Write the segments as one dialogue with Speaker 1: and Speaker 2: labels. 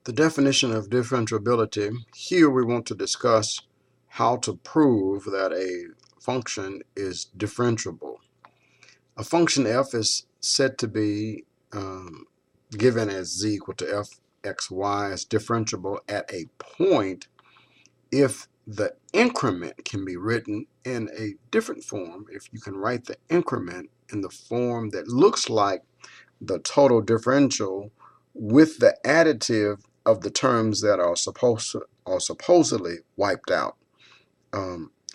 Speaker 1: The definition of differentiability. Here we want to discuss how to prove that a function is differentiable. A function f is said to be given as z equal to f x y is differentiable at a point if the increment can be written in a different form. If you can write the increment in the form that looks like the total differential with the additive of the terms that are supposedly wiped out.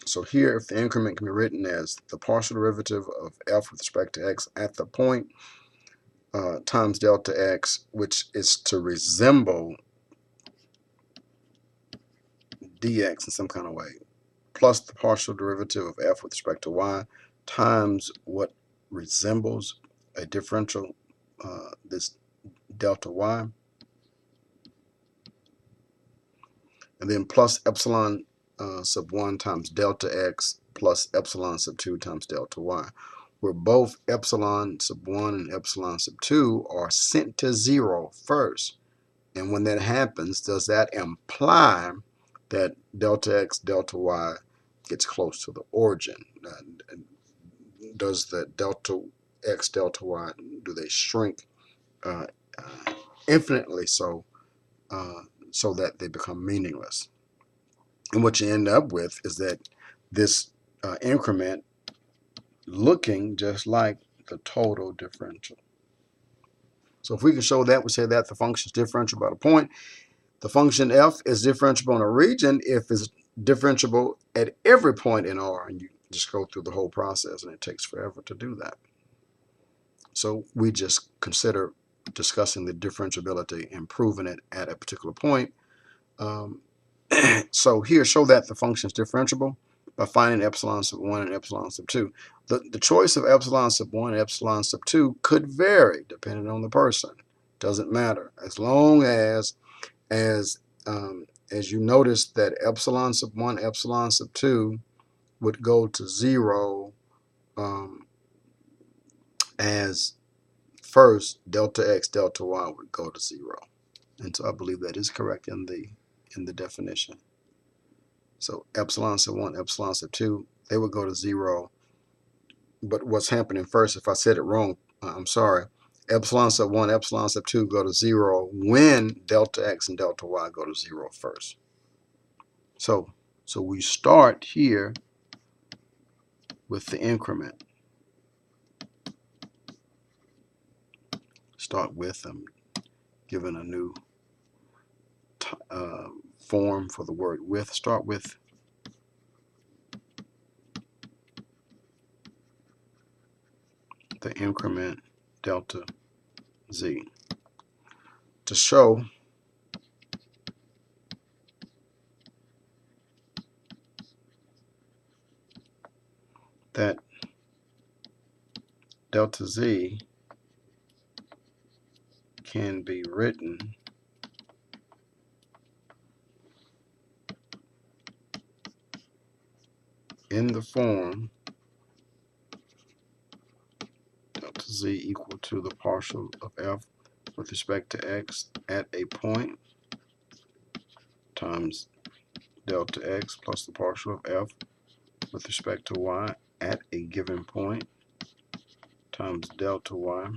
Speaker 1: So here, if the increment can be written as the partial derivative of f with respect to x at the point times delta x, which is to resemble dx in some kind of way, plus the partial derivative of f with respect to y times what resembles a differential, this delta y, and then plus epsilon sub 1 times delta x plus epsilon sub 2 times delta y, where both epsilon sub 1 and epsilon sub 2 are sent to 0 first. And when that happens, does that imply that delta x, delta y gets close to the origin? Does the delta x, delta y, do they shrink infinitely so that they become meaningless? And what you end up with is that this increment looking just like the total differential. So if we can show that, we say that the function is differentiable by a point. The function f is differentiable in a region if it's differentiable at every point in R, and you just go through the whole process, and it takes forever to do that. So we just consider discussing the differentiability and proving it at a particular point. So here, show that the function is differentiable by finding epsilon sub 1 and epsilon sub 2. The choice of epsilon sub 1 and epsilon sub 2 could vary depending on the person. Doesn't matter, as long as you notice that epsilon sub 1, epsilon sub 2 would go to 0 as first delta x, delta y would go to 0. And so I believe that is correct in the definition. So epsilon sub 1, epsilon sub 2, they would go to 0. But what's happening first, if I said it wrong, I'm sorry. Epsilon sub 1, epsilon sub 2 go to 0 when delta x and delta y go to 0 first. So we start here with the increment. Start with given a new form for the word with. Start with the increment delta z to show that delta z can be written in the form delta z equal to the partial of f with respect to x at a point times delta x plus the partial of f with respect to y at a given point times delta y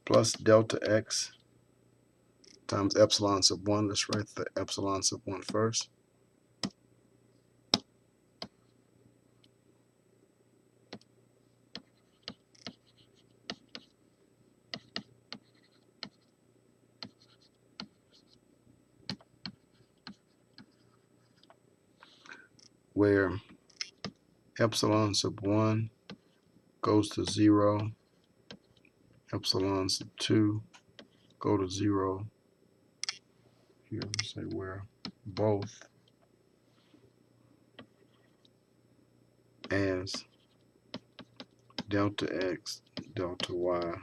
Speaker 1: plus delta x times epsilon sub 1. Let's write the epsilon sub 1 first. Where epsilon sub 1 goes to 0, epsilon sub 2 go to 0. Here, let's say where both as delta x, delta y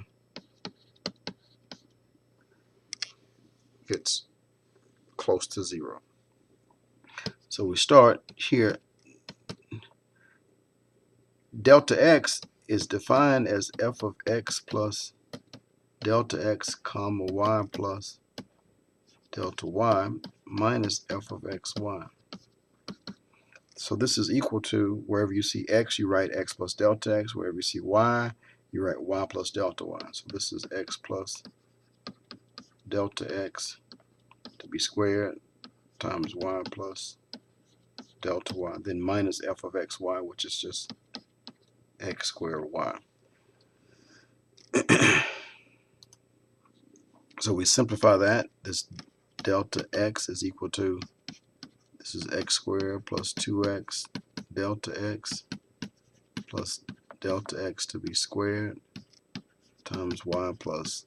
Speaker 1: gets close to 0. So we start here. Delta x is defined as f of x plus delta x comma y plus delta y minus f of xy. So this is equal to, wherever you see x, you write x plus delta x. Wherever you see y, you write y plus delta y. So this is x plus delta x to be squared times y plus delta y, then minus f of xy, which is just x squared y. So we simplify that. This delta x is equal to, this is x squared plus 2x delta x plus delta x to be squared times y plus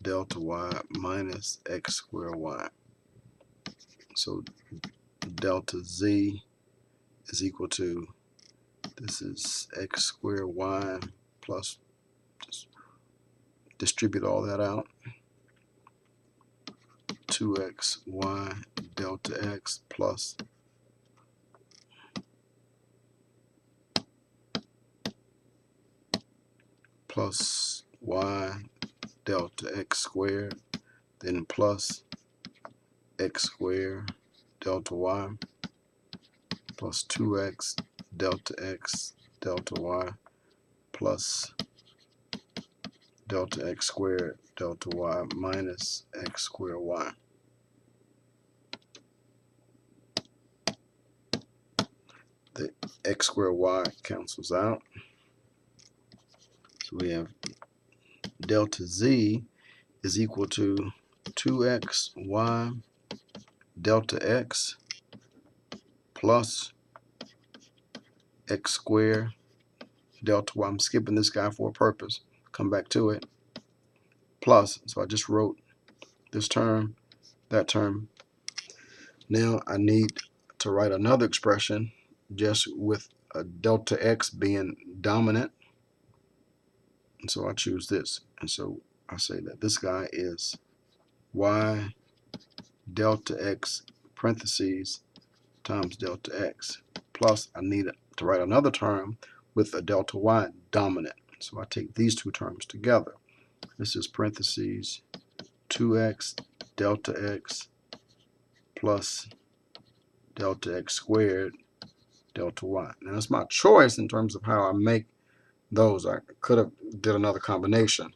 Speaker 1: delta y minus x squared y. So delta z is equal to, this is x squared y plus, just distribute all that out, 2xy delta x plus y delta x squared, then plus x squared delta y plus 2x delta x delta y plus delta x squared delta y minus x squared y. The x squared y cancels out. So we have delta z is equal to 2xy delta x plus x squared delta y. I'm skipping this guy for a purpose. Come back to it. Plus, so I just wrote this term, that term. Now I need to write another expression just with a delta x being dominant. And so I choose this. And so I say that this guy is y delta x parentheses times delta x. Plus I need to write another term with a delta y dominant. So I take these two terms together. This is parentheses 2x delta x plus delta x squared delta y. Now it's my choice in terms of how I make those. I could have did another combination.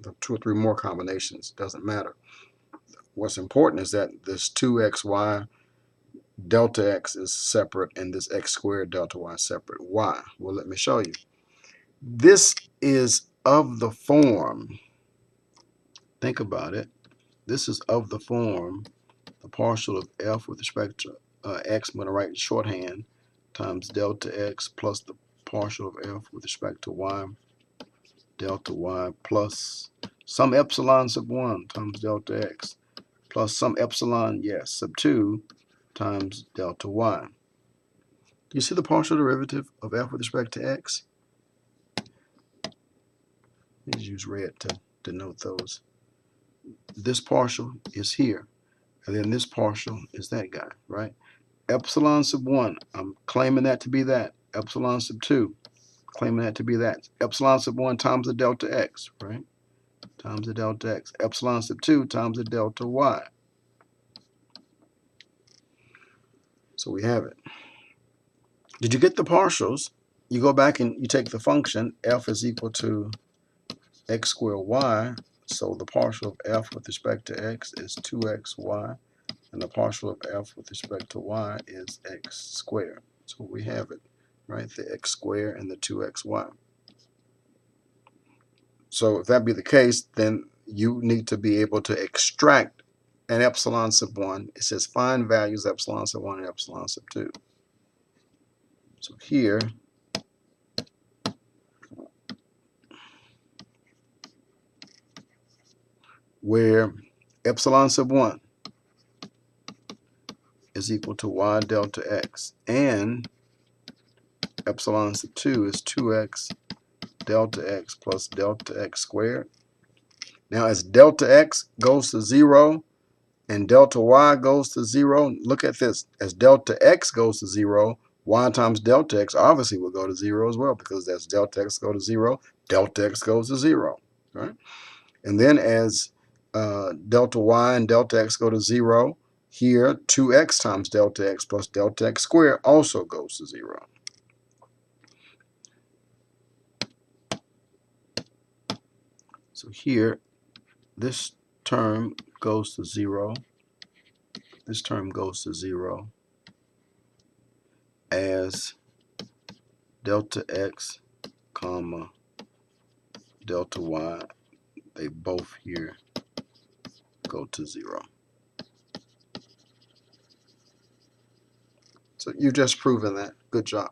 Speaker 1: The 2 or 3 more combinations, doesn't matter. What's important is that this 2xy delta x is separate and this x squared delta y is separate. Why? Well, let me show you. This is of the form, think about it, this is of the form, the partial of f with respect to x, I'm going to write in shorthand, times delta x plus the partial of f with respect to y, delta y plus some epsilon sub 1 times delta x plus some epsilon, yes, sub 2 times delta y. Do you see the partial derivative of f with respect to x? Let's use red to denote those. This partial is here, and then this partial is that guy, right? Epsilon sub 1, I'm claiming that to be that. Epsilon sub 2, claiming that to be that. Epsilon sub 1 times the delta x, right? Times the delta x. Epsilon sub 2 times the delta y. So we have it. Did you get the partials? You go back and you take the function, f is equal to x squared y, so the partial of f with respect to x is 2xy, and the partial of f with respect to y is x squared. So we have it, right? The x squared and the 2xy. So if that be the case, then you need to be able to extract an epsilon sub 1. It says find values epsilon sub 1 and epsilon sub 2. So here, where epsilon sub 1 is equal to y delta x, and epsilon sub 2 is 2x delta x plus delta x squared. Now as delta x goes to 0 and delta y goes to 0, look at this. As delta x goes to 0, y times delta x obviously will go to 0 as well, because as delta x go to 0, delta x goes to 0, right? And then as delta y and delta x go to 0. Here, 2x times delta x plus delta x squared also goes to 0. So here, this term goes to 0. This term goes to 0 as delta x comma delta y, they both here go to 0. So you've just proven that. Good job.